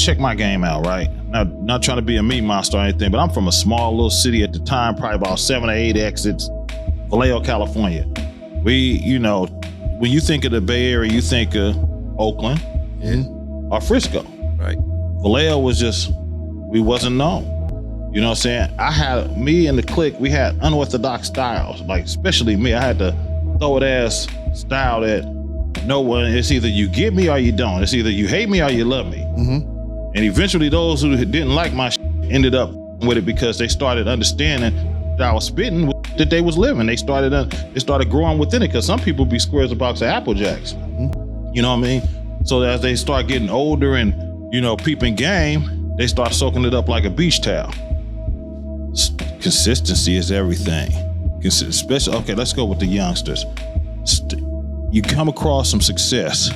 check my game out, right? Not trying to be a meat monster or anything, but I'm from a small little city at the time, probably about 7 or 8 exits, Vallejo, California. We, when you think of the Bay Area, you think of Oakland or Frisco. Right. Vallejo was just, we wasn't known. You know what I'm saying? Me and the clique, we had unorthodox styles. Like, especially me, I had to throw it ass style that no one, it's either you get me or you don't. It's either you hate me or you love me. Mm-hmm. And eventually those who didn't like my ended up with it because they started understanding that I was spitting that they was living. They started growing within it, because some people be squares a box of Apple Jacks. Mm-hmm. You know what I mean? So as they start getting older and, peeping game, they start soaking it up like a beach towel. Consistency is everything. Especially, okay, let's go with the youngsters. You come across some success.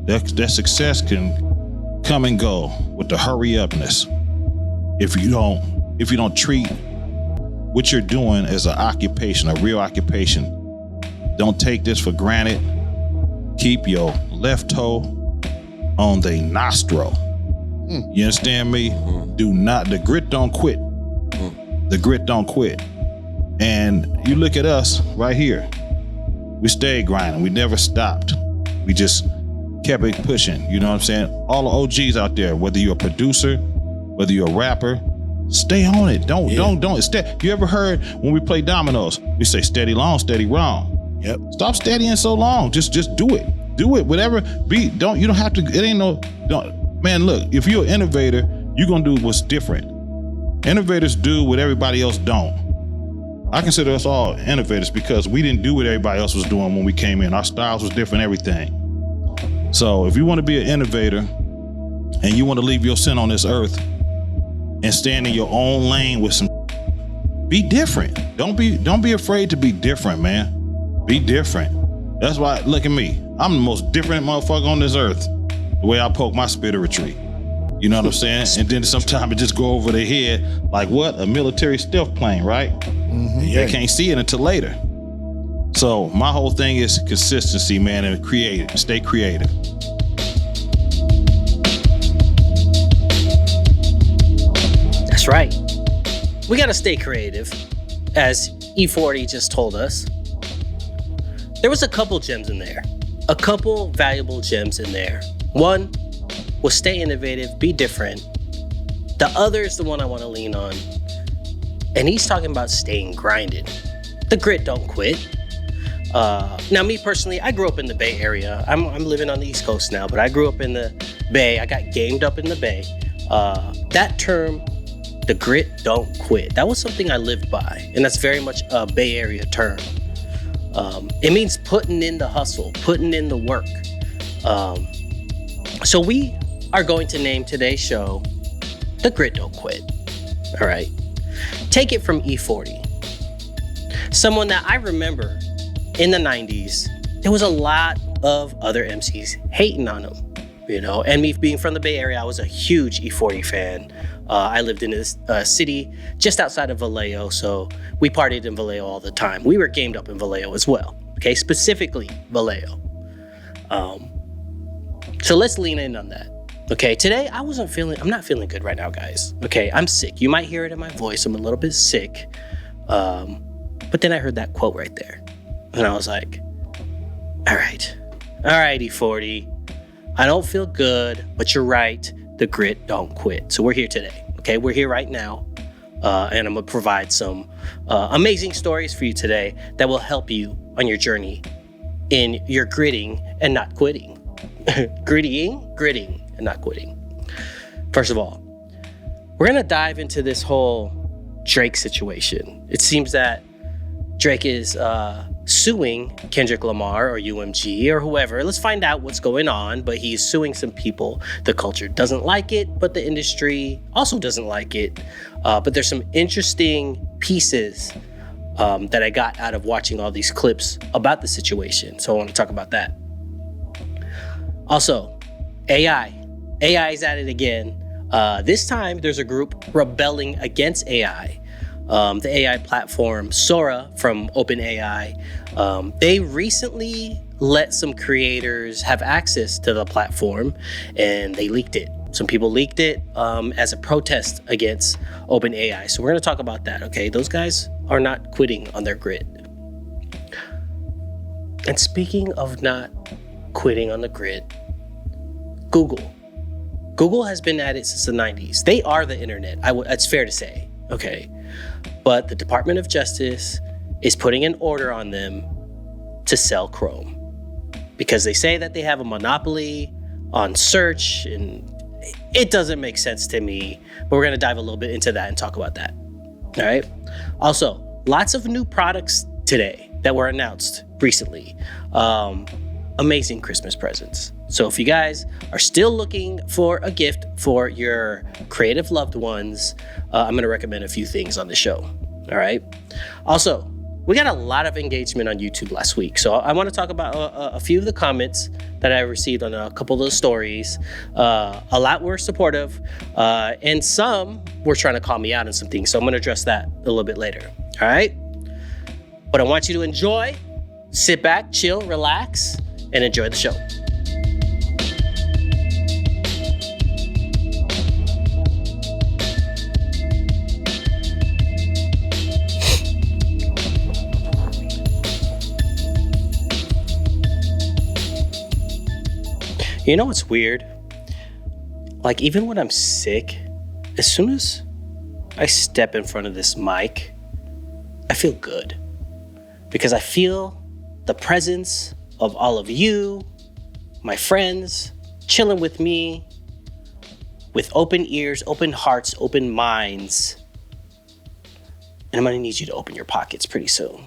That success can come and go with the hurry upness. If you don't treat what you're doing as an occupation, a real occupation, don't take this for granted. Keep your left toe on the nostril. You understand me? Do not, the grit don't quit. The grit don't quit. And you look at us right here. We stayed grinding. We never stopped. We just kept it pushing. You know what I'm saying? All the OGs out there, whether you're a producer, whether you're a rapper, stay on it. Don't. You ever heard when we play dominoes, we say steady long, steady wrong. Yep. Stop steadying so long. Just do it. Do it. Whatever. You don't have to, it ain't no, man, look, if you're an innovator, you're gonna do what's different. Innovators do what everybody else don't. I consider us all innovators because we didn't do what everybody else was doing when we came in. Our styles was different, everything. So if you want to be an innovator and you want to leave your sin on this earth and stand in your own lane with some, be different. Don't be afraid to be different, man. Be different. That's why, look at me. I'm the most different motherfucker on this earth. The way I poke my spittery. You know what I'm saying? And then sometimes it just go over their head like what? A military stealth plane, right? Mm-hmm. They can't see it until later. So my whole thing is consistency, man, and creative. Stay creative. That's right. We gotta stay creative, as E40 just told us. There was a couple gems in there. A couple valuable gems in there. One was stay innovative, be different. The other is the one I want to lean on. And he's talking about staying grinded. The grit don't quit. Now, me personally, I grew up in the Bay Area. I'm living on the East Coast now, but I grew up in the Bay. I got gamed up in the Bay. That term, the grit don't quit, that was something I lived by. And that's very much a Bay Area term. It means putting in the hustle, putting in the work. So we are going to name today's show The Grit Don't Quit. All right. Take it from E40. Someone that I remember in the 90s, there was a lot of other MCs hating on him, and me being from the Bay Area, I was a huge E40 fan. I lived in this city just outside of Vallejo, so we partied in Vallejo all the time. We were gamed up in Vallejo as well, okay? Specifically Vallejo. So let's lean in on that. Okay, today I'm not feeling good right now, guys. Okay, I'm sick. You might hear it in my voice. I'm a little bit sick. But then I heard that quote right there. And I was like, all right, E40. I don't feel good, but you're right. The grit don't quit. So we're here today. Okay, we're here right now. And I'm gonna provide some amazing stories for you today that will help you on your journey in your gritting and not quitting. Gritting and not quitting. First of all, we're gonna dive into this whole Drake situation. It seems that Drake is suing Kendrick Lamar or UMG or whoever. Let's find out what's going on, but he's suing some people. The culture doesn't like it, but the industry also doesn't like it. But there's some interesting pieces that I got out of watching all these clips about the situation. So I want to talk about that. Also, AI. AI is at it again. This time, there's a group rebelling against AI. The AI platform Sora from OpenAI, they recently let some creators have access to the platform, and they leaked it. Some people leaked it as a protest against OpenAI. So we're going to talk about that, okay? Those guys are not quitting on their grid. And speaking of not quitting on the grid, Google. Google has been at it since the 90s. They are the internet. That's fair to say, okay? But the Department of Justice is putting an order on them to sell Chrome because they say that they have a monopoly on search, and it doesn't make sense to me, but we're going to dive a little bit into that and talk about that. All right. Also, lots of new products today that were announced recently. Amazing Christmas presents. So if you guys are still looking for a gift for your creative loved ones, I'm going to recommend a few things on the show. All right. Also, we got a lot of engagement on YouTube last week. So I want to talk about a few of the comments that I received on a couple of those stories. A lot were supportive, and some were trying to call me out on some things. So I'm going to address that a little bit later. All right. But I want you to enjoy, sit back, chill, relax, and enjoy the show. You know what's weird? Like, even when I'm sick, as soon as I step in front of this mic, I feel good. Because I feel the presence of all of you, my friends, chilling with me, with open ears, open hearts, open minds. And I'm gonna need you to open your pockets pretty soon.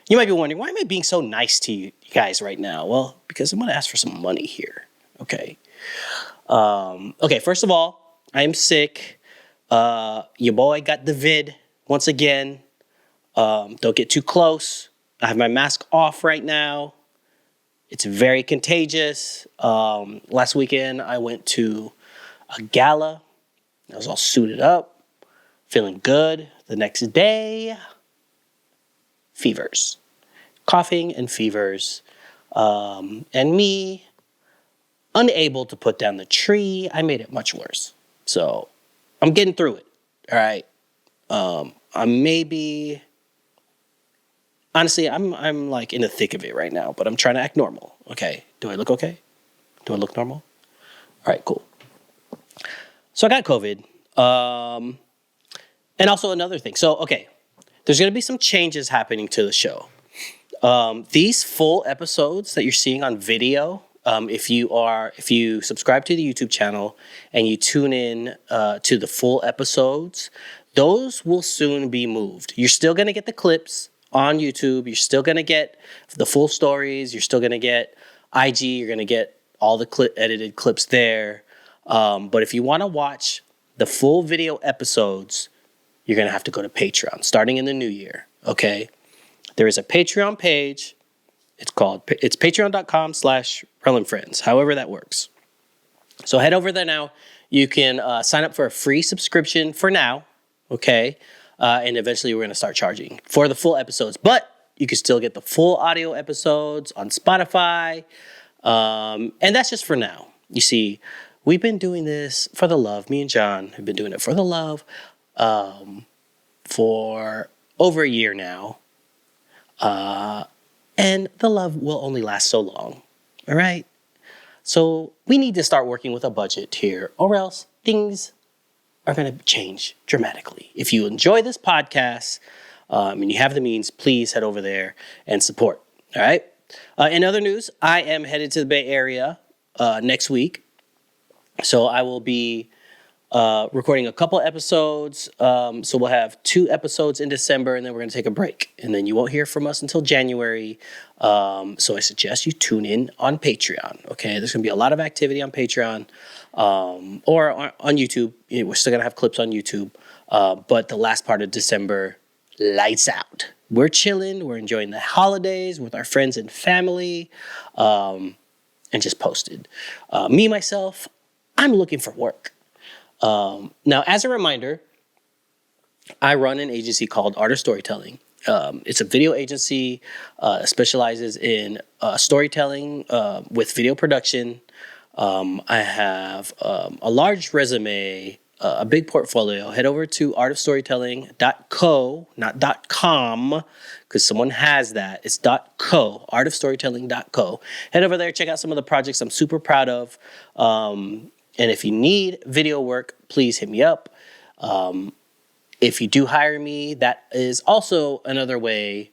You might be wondering, why am I being so nice to you guys right now? Well, because I'm going to ask for some money here. Okay. Okay, first of all, I am sick. Your boy got the vid once again. Don't get too close. I have my mask off right now. It's very contagious. Last weekend, I went to a gala. I was all suited up, feeling good. The next day, fevers, coughing and fevers, and me unable to put down the tree. I made it much worse. So I'm getting through it. All right. Honestly, I'm like in the thick of it right now, but I'm trying to act normal. Okay. Do I look okay? Do I look normal? All right, cool. So I got COVID. And also another thing. So, okay. There's going to be some changes happening to the show. These full episodes that you're seeing on video, if you subscribe to the YouTube channel and you tune in to the full episodes, those will soon be moved. You're still going to get the clips on YouTube. You're still going to get the full stories. You're still going to get IG. You're going to get all the edited clips there. But if you want to watch the full video episodes, you're going to have to go to Patreon starting in the new year, okay? There is a Patreon page. It's patreon.com/RelenFriends, however that works. So head over there now. You can sign up for a free subscription for now, okay? And eventually we're going to start charging for the full episodes. But you can still get the full audio episodes on Spotify. And that's just for now. You see, we've been doing this for the love. Me and John have been doing it for the love. For over a year now. And the love will only last so long. All right? So we need to start working with a budget here, or else things are going to change dramatically. If you enjoy this podcast and you have the means, please head over there and support. All right? In other news, I am headed to the Bay Area next week. So I will be recording a couple episodes. So we'll have 2 episodes in December, and then we're going to take a break. And then you won't hear from us until January. So I suggest you tune in on Patreon. Okay, there's going to be a lot of activity on Patreon or on YouTube. We're still going to have clips on YouTube. But the last part of December, lights out. We're chilling. We're enjoying the holidays with our friends and family, and just posted. Myself, I'm looking for work. Now, as a reminder, I run an agency called Art of Storytelling. It's a video agency, specializes in storytelling with video production. I have a large resume, a big portfolio. Head over to artofstorytelling.co, not .com, because someone has that. It's .co, artofstorytelling.co. Head over there, check out some of the projects I'm super proud of. And if you need video work, please hit me up. If you do hire me, that is also another way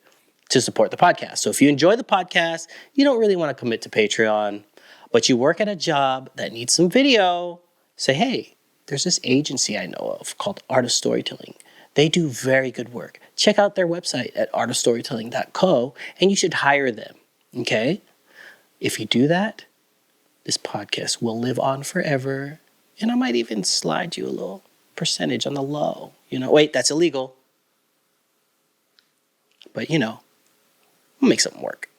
to support the podcast. So if you enjoy the podcast, you don't really want to commit to Patreon, but you work at a job that needs some video, say, hey, there's this agency I know of called Art of Storytelling. They do very good work. Check out their website at artofstorytelling.co, and you should hire them, okay? If you do that, this podcast will live on forever, and I might even slide you a little percentage on the low. Wait, that's illegal. But, we'll make something work.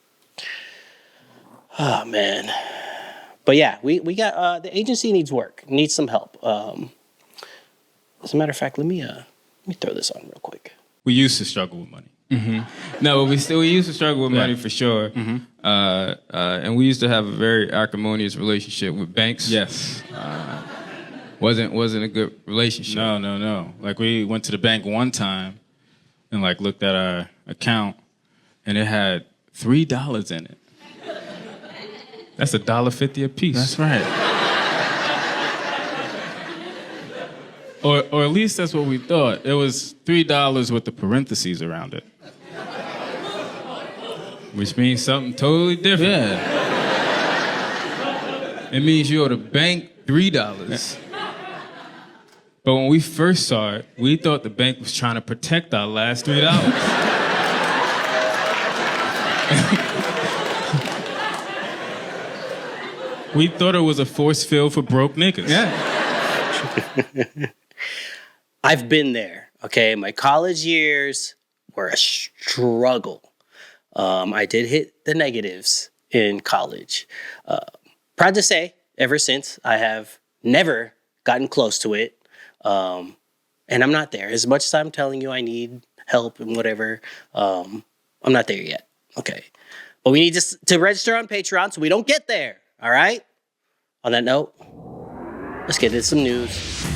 Oh, man. But yeah, we got, the agency needs work, needs some help. As a matter of fact, let me throw this on real quick. We used to struggle with money. Mm-hmm. No, but we used to struggle with money for sure. Mm-hmm. And we used to have a very acrimonious relationship with banks. Yes. Wasn't a good relationship. No. Like, we went to the bank one time and, like, looked at our account, and it had $3 in it. That's $1.50 a piece. That's right. Or at least that's what we thought. It was $3 with the parentheses around it. Which means something totally different. Yeah. It means you owe the bank $3. But when we first saw it, we thought the bank was trying to protect our last $3. We thought it was a force field for broke niggas. Yeah. I've been there, okay? My college years were a struggle. I did hit the negatives in college. Proud to say, ever since, I have never gotten close to it. And I'm not there. As much as I'm telling you I need help and whatever, I'm not there yet, okay? But we need to register on Patreon so we don't get there, all right? On that note, let's get into some news.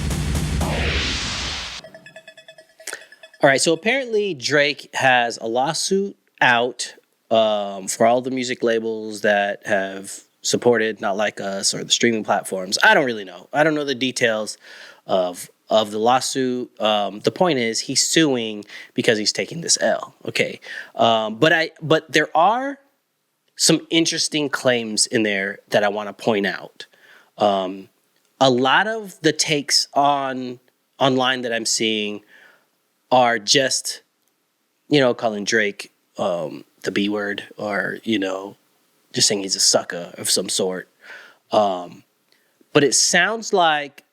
All right, so apparently Drake has a lawsuit out for all the music labels that have supported Not Like Us or the streaming platforms. I don't really know. I don't know the details of the lawsuit. The point is he's suing because he's taking this L. Okay, but there are some interesting claims in there that I want to point out. A lot of the takes online that I'm seeing are just, calling Drake the B word, or, just saying he's a sucker of some sort. But it sounds like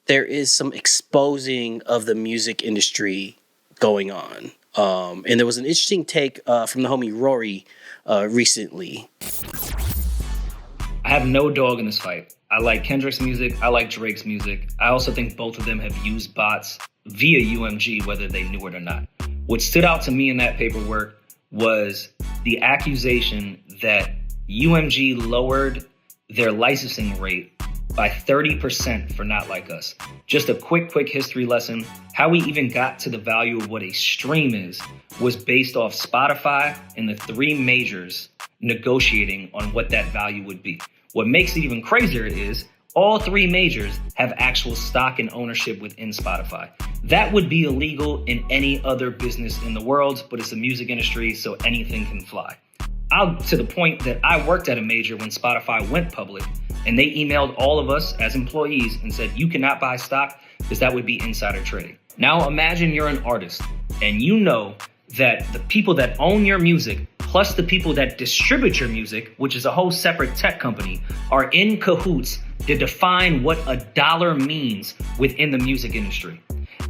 there is some exposing of the music industry going on. And there was an interesting take from the homie Rory recently. I have no dog in this fight. I like Kendrick's music. I like Drake's music. I also think both of them have used bots via UMG, whether they knew it or not. What stood out to me in that paperwork was the accusation that UMG lowered their licensing rate by 30% for Not Like Us. Just a quick history lesson. How we even got to the value of what a stream is was based off Spotify and the three majors negotiating on what that value would be. What makes it even crazier is all three majors have actual stock and ownership within Spotify. That would be illegal in any other business in the world, but it's the music industry, so anything can fly. To the point that I worked at a major when Spotify went public, and they emailed all of us as employees and said, you cannot buy stock because that would be insider trading. Now imagine you're an artist and you know that the people that own your music plus the people that distribute your music, which is a whole separate tech company, are in cahoots to define what a dollar means within the music industry.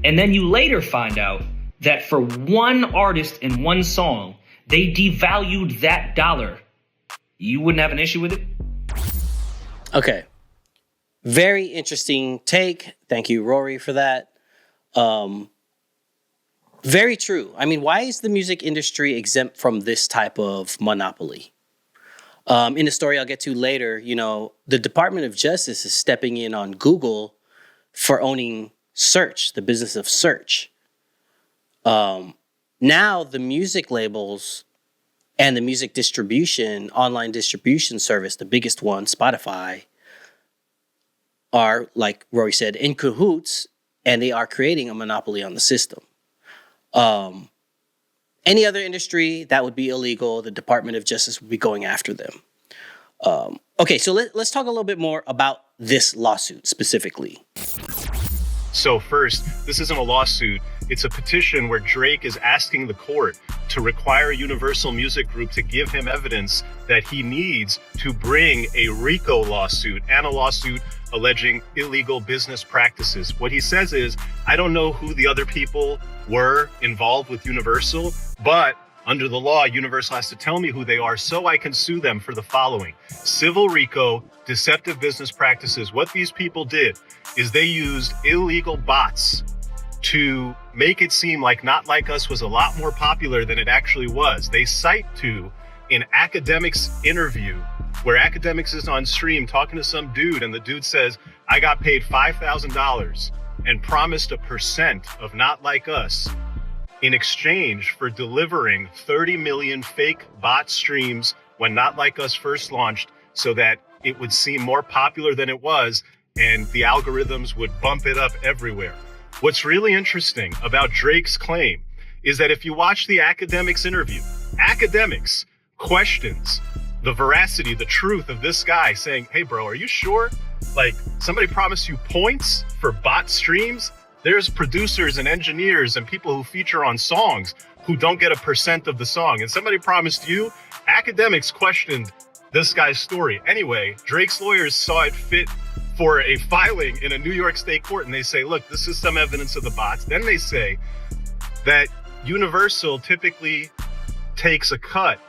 And then you later find out that for one artist and one song, they devalued that dollar. You wouldn't have an issue with it? Okay. Very interesting take. Thank you, Rory, for that. Very true. I mean, why is the music industry exempt from this type of monopoly? In the story I'll get to later, the Department of Justice is stepping in on Google for owning search, the business of search. Now the music labels and the music distribution, online distribution service, the biggest one, Spotify, are, like Rory said, in cahoots, and they are creating a monopoly on the system. Any other industry, that would be illegal. The Department of Justice would be going after them. Okay, so let's talk a little bit more about this lawsuit specifically. So first, this isn't a lawsuit. It's a petition where Drake is asking the court to require Universal Music Group to give him evidence that he needs to bring a RICO lawsuit and a lawsuit alleging illegal business practices. What he says is, I don't know who the other people were involved with Universal, but under the law, Universal has to tell me who they are so I can sue them for the following: civil RICO, deceptive business practices. What these people did is they used illegal bots to make it seem like Not Like Us was a lot more popular than it actually was. They cite to an Academics interview where Academics is on stream talking to some dude, and the dude says, I got paid $5,000 and promised a percent of Not Like Us in exchange for delivering 30 million fake bot streams when Not Like Us first launched so that it would seem more popular than it was and the algorithms would bump it up everywhere. What's really interesting about Drake's claim is that if you watch the Academics interview, Academics questions the veracity, the truth of this guy saying, hey bro, are you sure? Like, somebody promised you points for bot streams? There's producers and engineers and people who feature on songs who don't get a percent of the song. And somebody promised you. Academics questioned this guy's story. Anyway, Drake's lawyers saw it fit for a filing in a New York state court. And they say, look, this is some evidence of the bots. Then they say that Universal typically takes a cut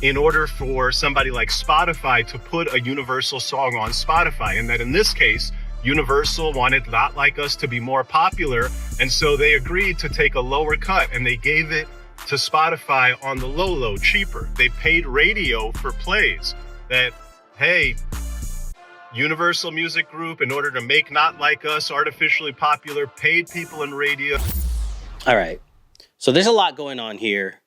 in order for somebody like Spotify to put a Universal song on Spotify. And that in this case, Universal wanted Not Like Us to be more popular. And so they agreed to take a lower cut and they gave it to Spotify on the low, cheaper. They paid radio for plays that, hey, Universal Music Group, in order to make Not Like Us artificially popular, paid people in radio. All right. So there's a lot going on here.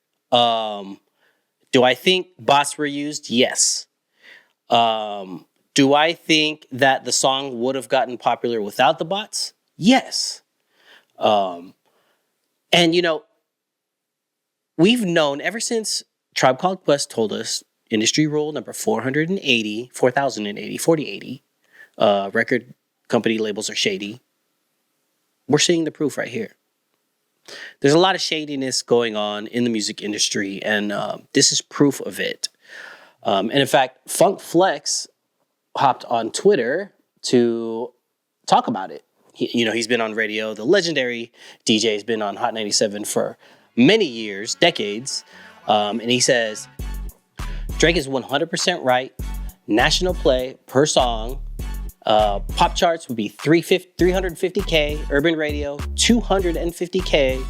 Do I think bots were used? Yes. Do I think that the song would have gotten popular without the bots? Yes. And, we've known ever since Tribe Called Quest told us industry rule number 4080, record company labels are shady. We're seeing the proof right here. There's a lot of shadiness going on in the music industry, and this is proof of it. And in fact, Funk Flex hopped on Twitter to talk about it. He's been on radio. The legendary DJ has been on Hot 97 for many years, decades. And he says, Drake is 100% right. National play per song. Pop charts would be 350K. Urban radio, 250K.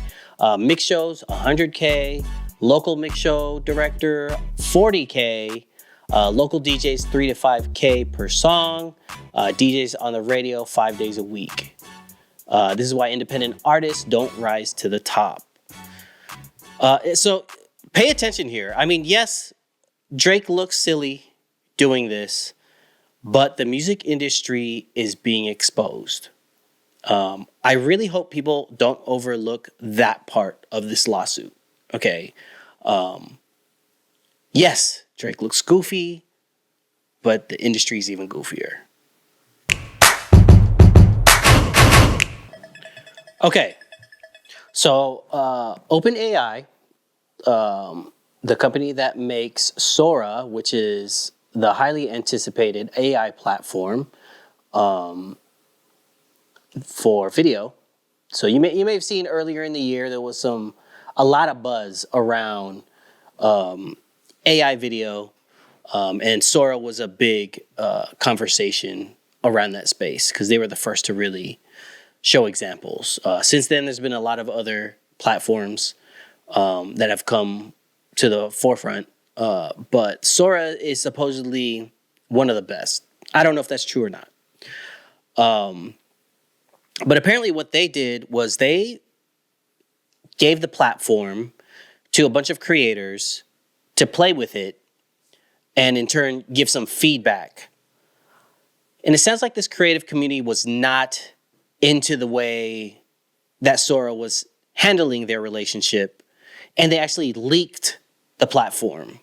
Mix shows, 100K. Local mix show director, 40K. Local DJs, 3 to 5K per song. DJs on the radio 5 days a week. This is why independent artists don't rise to the top. So pay attention here. I mean, yes, Drake looks silly doing this, but the music industry is being exposed. I really hope people don't overlook that part of this lawsuit. Okay. Yes, Drake looks goofy, but the industry is even goofier. Okay. So, OpenAI, the company that makes Sora, which is the highly anticipated AI platform for video. So you may have seen earlier in the year there was a lot of buzz around AI video, and Sora was a big conversation around that space because they were the first to really show examples. Since then, there's been a lot of other platforms that have come to the forefront. but Sora is supposedly one of the best. I don't know if that's true or not. But apparently what they did was they gave the platform to a bunch of creators to play with it and in turn give some feedback. And it sounds like this creative community was not into the way that Sora was handling their relationship, and they actually leaked the platform.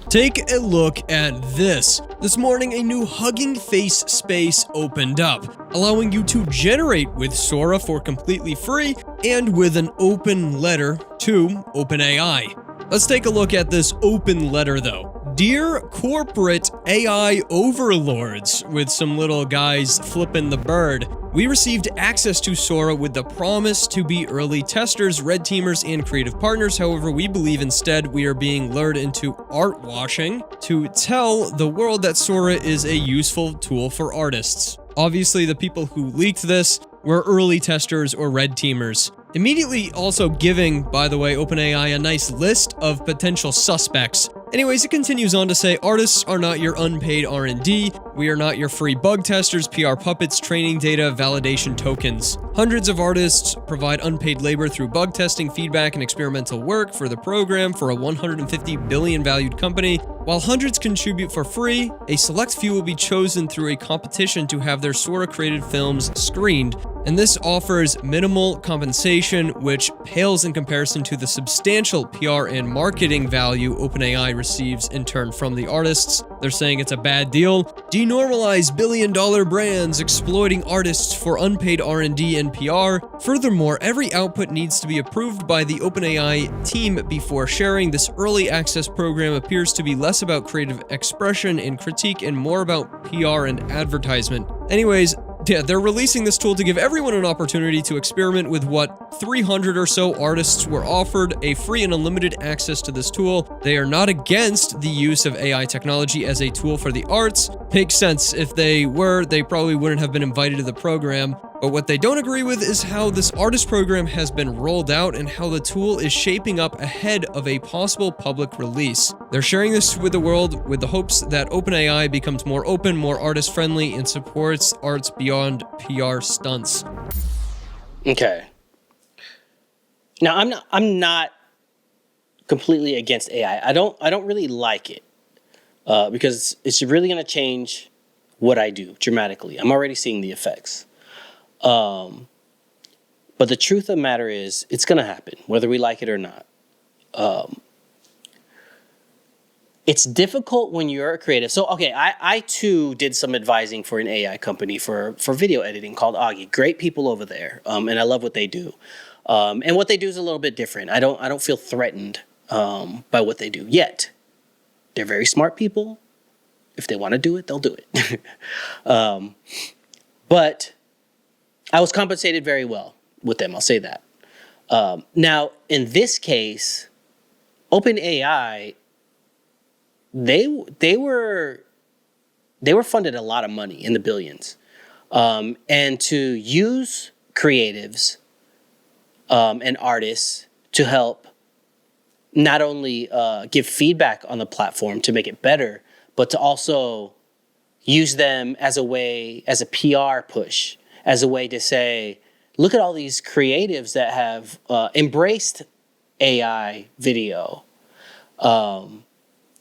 Take a look at this. This morning, a new Hugging Face space opened up, allowing you to generate with Sora for completely free and with an open letter to OpenAI. Let's take a look at this open letter though. Dear corporate AI overlords, with some little guys flipping the bird, we received access to Sora with the promise to be early testers, red teamers, and creative partners. However, we believe instead we are being lured into art washing to tell the world that Sora is a useful tool for artists. Obviously, the people who leaked this were early testers or red teamers. Immediately also giving, by the way, OpenAI a nice list of potential suspects. Anyways, it continues on to say, artists are not your unpaid R&D. We are not your free bug testers, PR puppets, training data, validation tokens. Hundreds of artists provide unpaid labor through bug testing, feedback, and experimental work for the program for a 150 billion valued company. While hundreds contribute for free, a select few will be chosen through a competition to have their Sora created films screened. And this offers minimal compensation, which pales in comparison to the substantial PR and marketing value OpenAI receives in turn from the artists. They're saying it's a bad deal. Denormalize billion-dollar brands exploiting artists for unpaid R&D and PR. Furthermore, every output needs to be approved by the OpenAI team before sharing. This early access program appears to be less about creative expression and critique and more about PR and advertisement. Anyways, yeah, they're releasing this tool to give everyone an opportunity to experiment with what 300 or so artists were offered a free and unlimited access to this tool. They are not against the use of AI technology as a tool for the arts. Makes sense. If they were, they probably wouldn't have been invited to the program. But what they don't agree with is how this artist program has been rolled out and how the tool is shaping up ahead of a possible public release. They're sharing this with the world with the hopes that OpenAI becomes more open, more artist-friendly, and supports arts beyond PR stunts. Okay. Now I'm not completely against AI. I don't really like it because it's really going to change what I do dramatically. I'm already seeing the effects. But the truth of the matter is, it's going to happen, whether we like it or not. It's difficult when you're a creative. So, okay, I too did some advising for an AI company for video editing called Augie. Great people over there, and I love what they do. And what they do is a little bit different. I don't feel threatened by what they do yet. They're very smart people. If they want to do it, they'll do it. But I was compensated very well with them. I'll say that. Now, in this case, OpenAI, they were funded a lot of money in the billions, and to use creatives and artists to help not only give feedback on the platform to make it better, but to also use them as a PR push, as a way to say, look at all these creatives that have embraced AI video.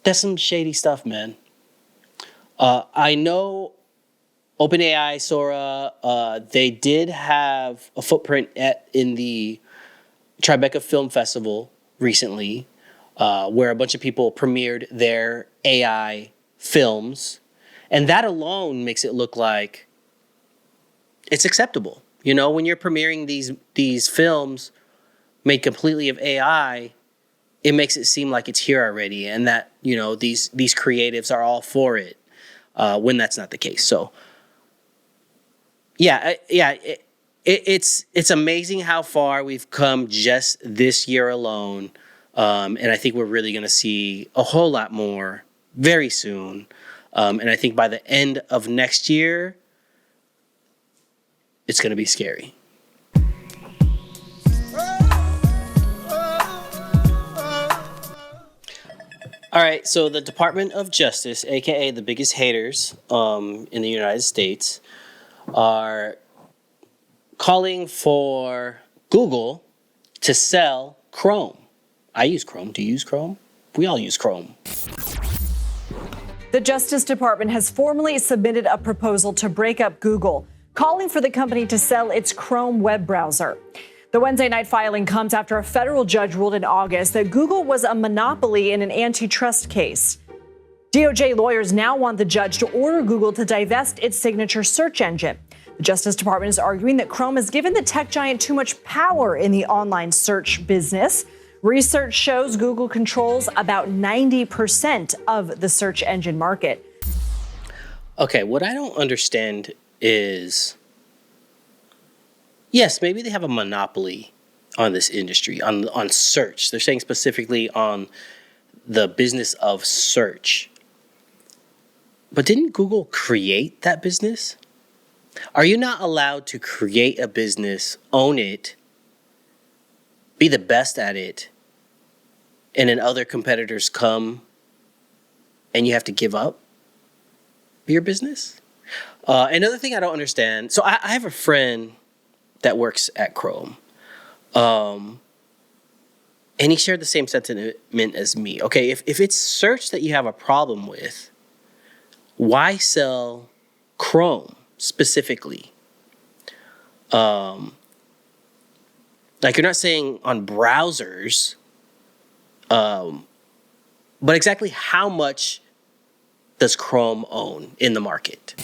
That's some shady stuff, man. I know OpenAI, Sora, they did have a footprint in the Tribeca Film Festival recently, where a bunch of people premiered their AI films. And that alone makes it look like it's acceptable. You know, when you're premiering these films made completely of AI, it makes it seem like it's here already, and that, you know, these creatives are all for it, when that's not the case. So, it's amazing how far we've come just this year alone, and I think we're really going to see a whole lot more very soon. And I think by the end of next year, it's going to be scary. All right, so the Department of Justice, aka the biggest haters in the United States, are calling for Google to sell Chrome. I use Chrome. Do you use Chrome? We all use Chrome. The Justice Department has formally submitted a proposal to break up Google, calling for the company to sell its Chrome web browser. The Wednesday night filing comes after a federal judge ruled in August that Google was a monopoly in an antitrust case. DOJ lawyers now want the judge to order Google to divest its signature search engine. The Justice Department is arguing that Chrome has given the tech giant too much power in the online search business. Research shows Google controls about 90% of the search engine market. Okay, what I don't understand is, yes, maybe they have a monopoly on this industry, on search. They're saying specifically on the business of search. But didn't Google create that business? Are you not allowed to create a business, own it, be the best at it, and then other competitors come and you have to give up your business? Another thing I don't understand, so I have a friend that works at Chrome, and he shared the same sentiment as me. Okay, if it's search that you have a problem with, why sell Chrome specifically? Like, you're not saying on browsers, but exactly how much does Chrome own in the market?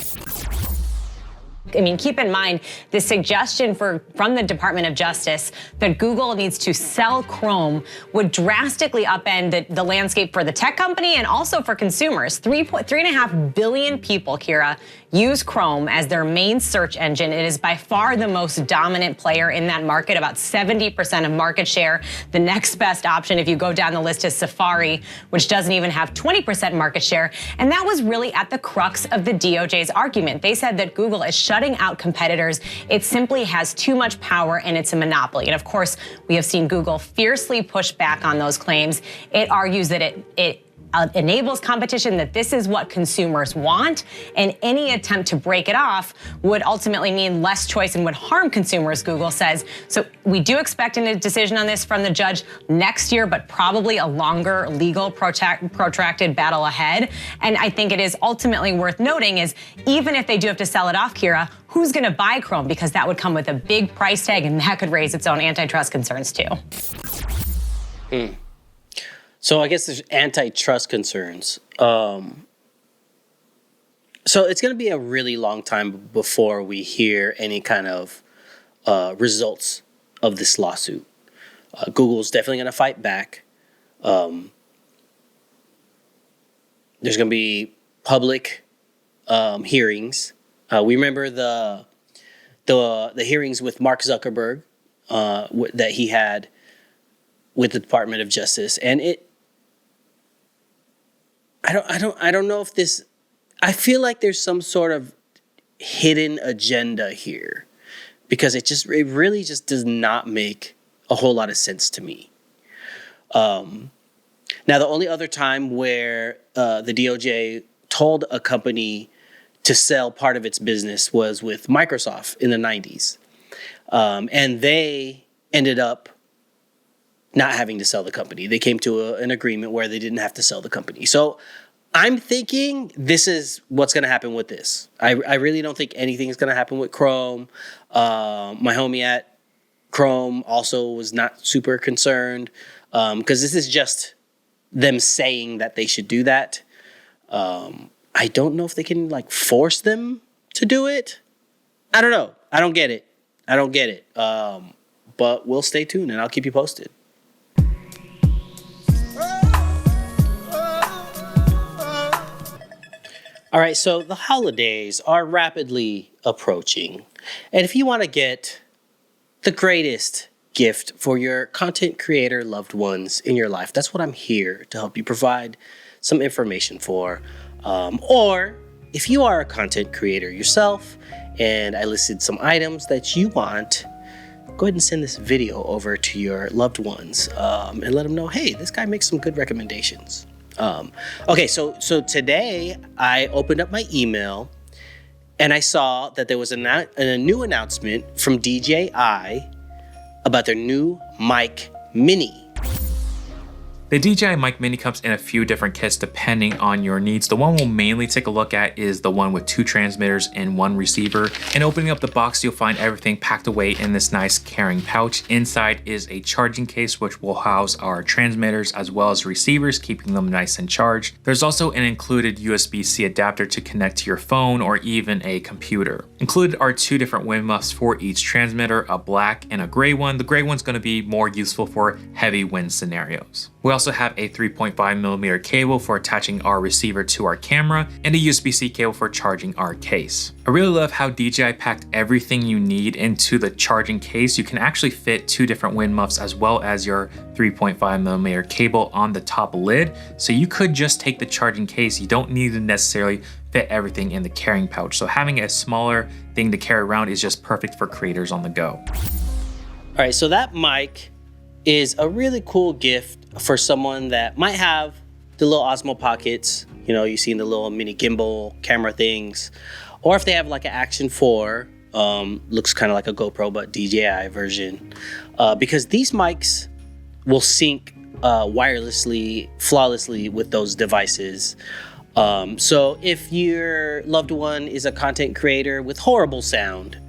I mean, keep in mind the suggestion from the Department of Justice that Google needs to sell Chrome would drastically upend the landscape for the tech company and also for consumers. 3.5 billion people, Kira, use Chrome as their main search engine. It is by far the most dominant player in that market, about 70% of market share. The next best option, if you go down the list, is Safari, which doesn't even have 20% market share. And that was really at the crux of the DOJ's argument. They said that Google is shutting out competitors. It simply has too much power and it's a monopoly. And of course, we have seen Google fiercely push back on those claims. It argues that it enables competition, that this is what consumers want, and any attempt to break it off would ultimately mean less choice and would harm consumers, Google says. So we do expect a decision on this from the judge next year, but probably a longer legal protracted battle ahead. And I think it is ultimately worth noting is even if they do have to sell it off, Kira, who's going to buy Chrome? Because that would come with a big price tag, and that could raise its own antitrust concerns too. So I guess there's antitrust concerns. So it's going to be a really long time before we hear any kind of results of this lawsuit. Google's definitely going to fight back. There's going to be public hearings. We remember the hearings with Mark Zuckerberg that he had with the Department of Justice, and I don't know if this, I feel like there's some sort of hidden agenda here, because it really just does not make a whole lot of sense to me. Now, the only other time where the DOJ told a company to sell part of its business was with Microsoft in the 90s. And they ended up not having to sell the company. They came to an agreement where they didn't have to sell the company. So I'm thinking this is what's going to happen with this. I really don't think anything is going to happen with Chrome. My homie at Chrome also was not super concerned, because this is just them saying that they should do that. I don't know if they can force them to do it. I don't know. I don't get it. But we'll stay tuned and I'll keep you posted. All right, so the holidays are rapidly approaching. And if you want to get the greatest gift for your content creator loved ones in your life, that's what I'm here to help you provide some information for. Or if you are a content creator yourself and I listed some items that you want, go ahead and send this video over to your loved ones and let them know, hey, this guy makes some good recommendations. Okay, so today I opened up my email and I saw that there was a new announcement from DJI about their new Mic Mini. The DJI Mic Mini comes in a few different kits depending on your needs. The one we'll mainly take a look at is the one with 2 transmitters and 1 receiver. And opening up the box, you'll find everything packed away in this nice carrying pouch. Inside is a charging case, which will house our transmitters as well as receivers, keeping them nice and charged. There's also an included USB-C adapter to connect to your phone or even a computer. Included are 2 different wind muffs for each transmitter, a black and a gray one. The gray one's going to be more useful for heavy wind scenarios. We also have a 3.5mm cable for attaching our receiver to our camera and a USB-C cable for charging our case. I really love how DJI packed everything you need into the charging case. You can actually fit 2 different wind muffs as well as your 3.5mm cable on the top lid. So you could just take the charging case. You don't need to necessarily fit everything in the carrying pouch. So having a smaller thing to carry around is just perfect for creators on the go. All right, so that mic is a really cool gift for someone that might have the little Osmo Pockets. You know, you've seen the little mini gimbal camera things. Or if they have like an Action 4, looks kind of like a GoPro, but DJI version. Because these mics will sync wirelessly, flawlessly with those devices. So if your loved one is a content creator with horrible sound,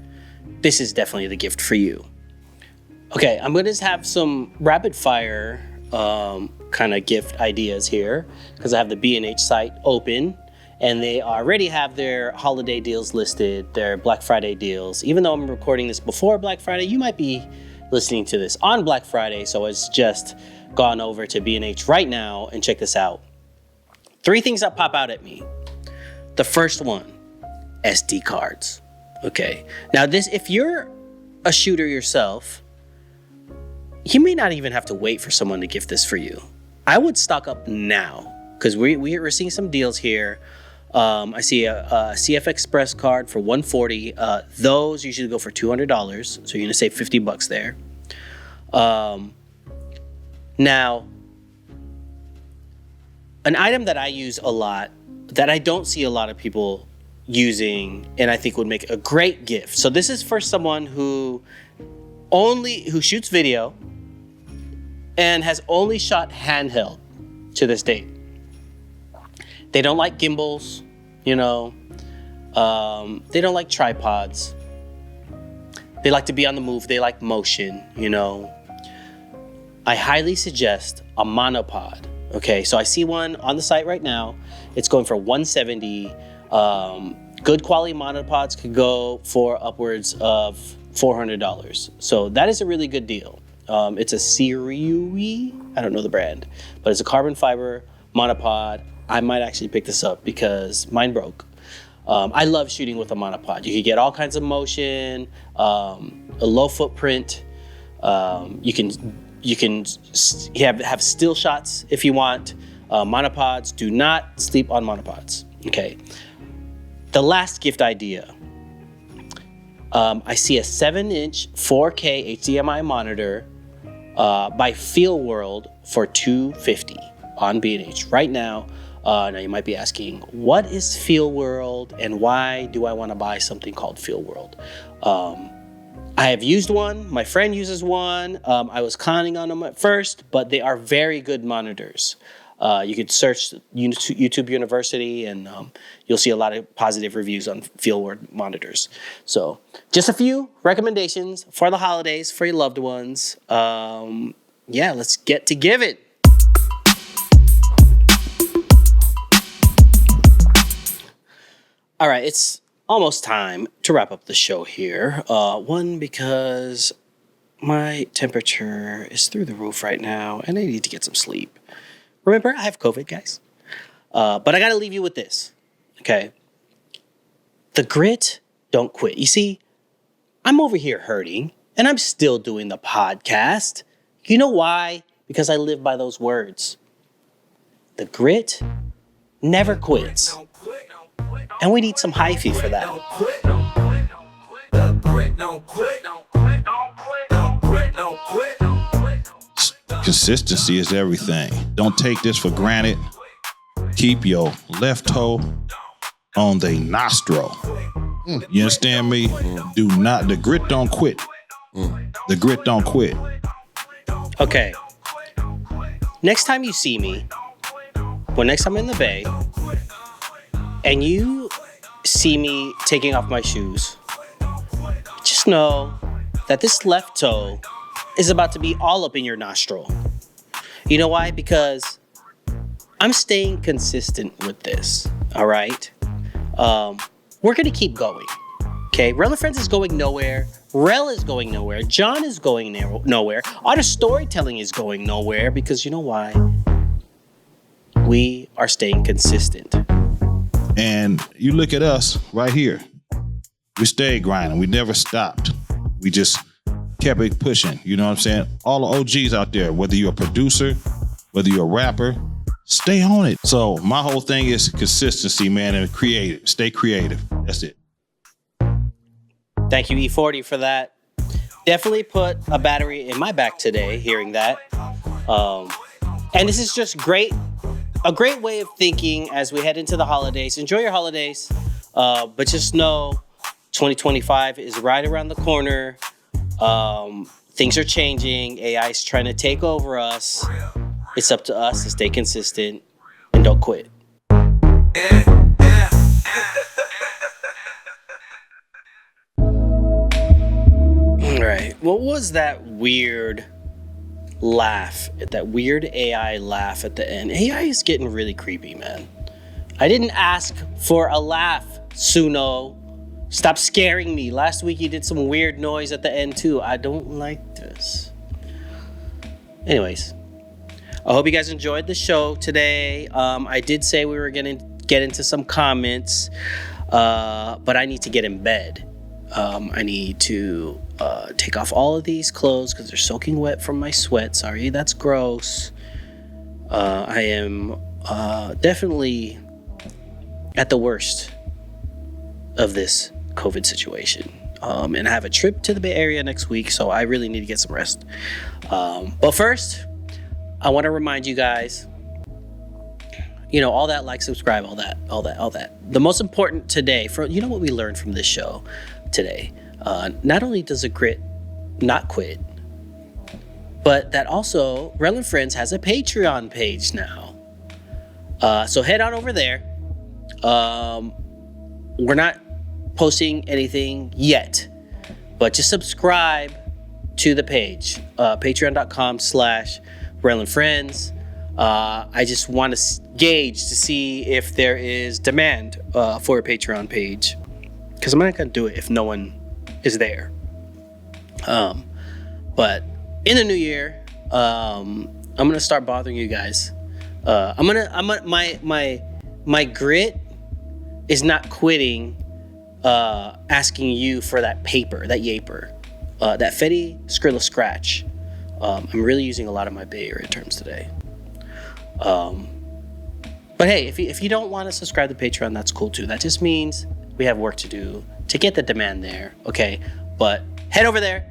this is definitely the gift for you. Okay, I'm going to have some rapid fire kind of gift ideas here because I have the B&H site open and they already have their holiday deals listed, their Black Friday deals. Even though I'm recording this before Black Friday, you might be listening to this on Black Friday, so it's just gone over to B&H right now and check this out. 3 things that pop out at me. The first one, SD cards. Okay, now this, if you're a shooter yourself, you may not even have to wait for someone to gift this for you. I would stock up now because we're seeing some deals here. I see a CF Express card for $140. Those usually go for $200, so you're gonna save $50 there. Now, an item that I use a lot that I don't see a lot of people using, and I think would make a great gift. So this is for someone who shoots video and has only shot handheld to this date. They don't like gimbals, you know. They don't like tripods. They like to be on the move. They like motion, you know. I highly suggest a monopod. Okay, so I see one on the site right now. It's going for $170. Good quality monopods could go for upwards of $400. So that is a really good deal. It's a Siriui, I don't know the brand, but it's a carbon fiber monopod. I might actually pick this up because mine broke. I love shooting with a monopod. You can get all kinds of motion, a low footprint. You can have still shots if you want. Monopods, do not sleep on monopods. Okay. The last gift idea. I see a 7-inch 4K HDMI monitor by FeelWorld for $250 on B&H right now. Now you might be asking, what is FeelWorld and why do I want to buy something called FeelWorld? I have used one. My friend uses one. I was conning on them at first, but they are very good monitors. You could search YouTube University and you'll see a lot of positive reviews on FeelWorld monitors. So just a few recommendations for the holidays for your loved ones. Yeah, let's get to give it. All right, it's almost time to wrap up the show here. One, because my temperature is through the roof right now and I need to get some sleep. Remember, I have COVID, guys. But I got to leave you with this, okay? The grit, don't quit. You see, I'm over here hurting, and I'm still doing the podcast. You know why? Because I live by those words. The grit never quits. And we need some hyphy for that. Consistency is everything. Don't take this for granted. keep your left toe on the nostril. You understand me? Do not, the grit don't quit. The grit don't quit. Okay. Next time you see me, next time I'm in the Bay, and you see me taking off my shoes, just know that this left toe is about to be all up in your nostril. You know why? Because I'm staying consistent with this, all right? We're going to keep going, okay? Rel and Friends is going nowhere. Rel is going nowhere. John is going nowhere. Honest Storytelling is going nowhere because you know why? We are staying consistent. And you look at us right here. We stayed grinding. We never stopped. We just kept it pushing. You know what I'm saying? All the OGs out there, whether you're a producer, whether you're a rapper, stay on it. So my whole thing is consistency, man, and creative. Stay creative. That's it. Thank you, E40, for that. Definitely put a battery in my back today, hearing that. And this is just a great way of thinking as we head into the holidays. Enjoy your holidays, but just know 2025 is right around the corner. Things are changing. AI is trying to take over us. It's up to us to stay consistent and don't quit. All right. What was that weird laugh, that weird AI laugh at the end? AI is getting really creepy, man. I didn't ask for a laugh, Suno. Stop scaring me. Last week you did some weird noise at the end too. I don't like this. Anyways, I hope you guys enjoyed the show today. I did say we were gonna get into some comments, but I need to get in bed. I need to take off all of these clothes because they're soaking wet from my sweat. Sorry, that's gross. I am definitely at the worst of this COVID situation. And I have a trip to the Bay Area next week, so I really need to get some rest. But first, I want to remind you guys, all that, like, subscribe, all that. The most important today, what we learned from this show today, not only does a grit not quit, but that also Rel and Friends has a Patreon page now. So head on over there. We're not posting anything yet, but just subscribe to the page, patreon.com/Rel and Friends. I just want to gauge to see if there is demand for a Patreon page, because I'm not gonna do it if no one is there. But in the new year, I'm gonna start bothering you guys. My grit is not quitting asking you for that paper, that yaper, that Fetty Skrilla Scratch. I'm really using a lot of my Bay Area terms today. But hey, if you don't want to subscribe to Patreon, that's cool too. That just means we have work to do to get the demand there, okay? But head over there,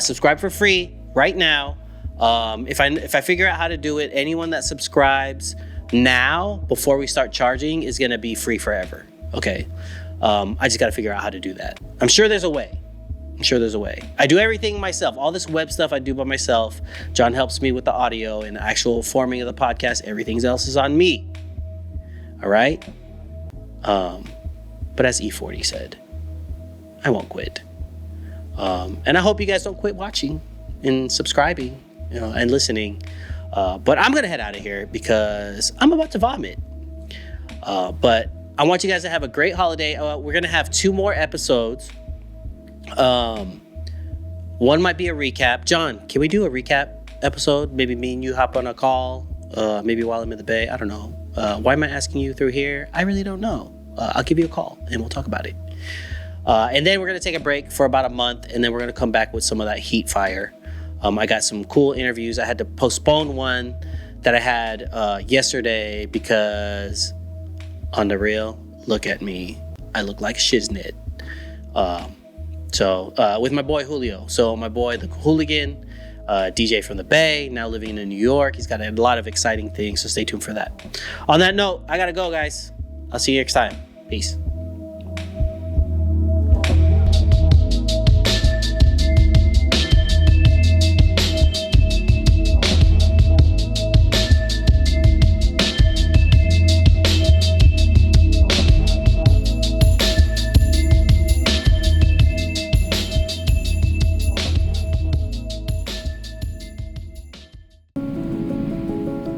subscribe for free right now. If I figure out how to do it, anyone that subscribes now before we start charging is gonna be free forever, okay? I just gotta figure out how to do that. I'm sure there's a way. I do everything myself. All this web stuff I do by myself. John helps me with the audio and the actual forming of the podcast. Everything else is on me. All right? But as E40 said, I won't quit. And I hope you guys don't quit watching and subscribing, and listening. But I'm gonna head out of here because I'm about to vomit. But I want you guys to have a great holiday. We're gonna have 2 more episodes. One might be a recap. John, can we do a recap episode? Maybe me and you hop on a call, maybe while I'm in the Bay. I don't know. Why am I asking you through here? I really don't know. I'll give you a call and we'll talk about it. And then we're going to take a break for about a month, and then we're going to come back with some of that heat fire. I got some cool interviews. I had to postpone one that I had yesterday because on the real, look at me. I look like shiznit. So with my boy Julio. So my boy, the hooligan, DJ from the Bay, now living in New York. He's got a lot of exciting things, so stay tuned for that. On that note, I gotta go, guys. I'll see you next time. Peace.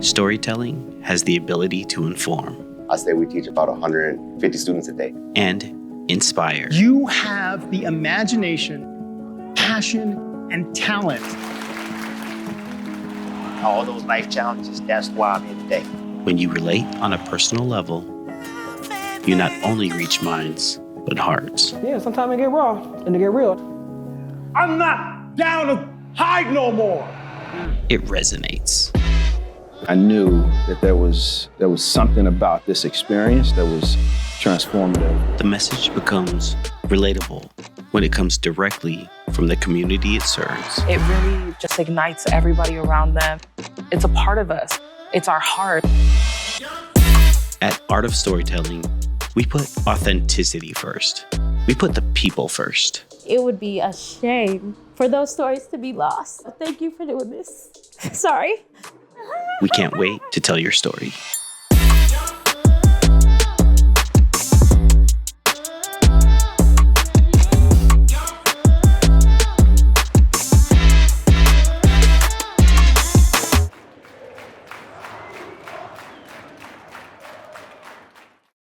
Storytelling has the ability to inform. I say we teach about 150 students a day. And inspire. You have the imagination, passion, and talent. All those life challenges, that's why I'm here today. When you relate on a personal level, you not only reach minds, but hearts. Yeah, sometimes it get raw and it get real. I'm not down to hide no more. It resonates. I knew that there was something about this experience that was transformative. The message becomes relatable when it comes directly from the community it serves. It really just ignites everybody around them. It's a part of us. It's our heart. At Art of Storytelling, we put authenticity first. We put the people first. It would be a shame for those stories to be lost. Thank you for doing this. Sorry. We can't wait to tell your story.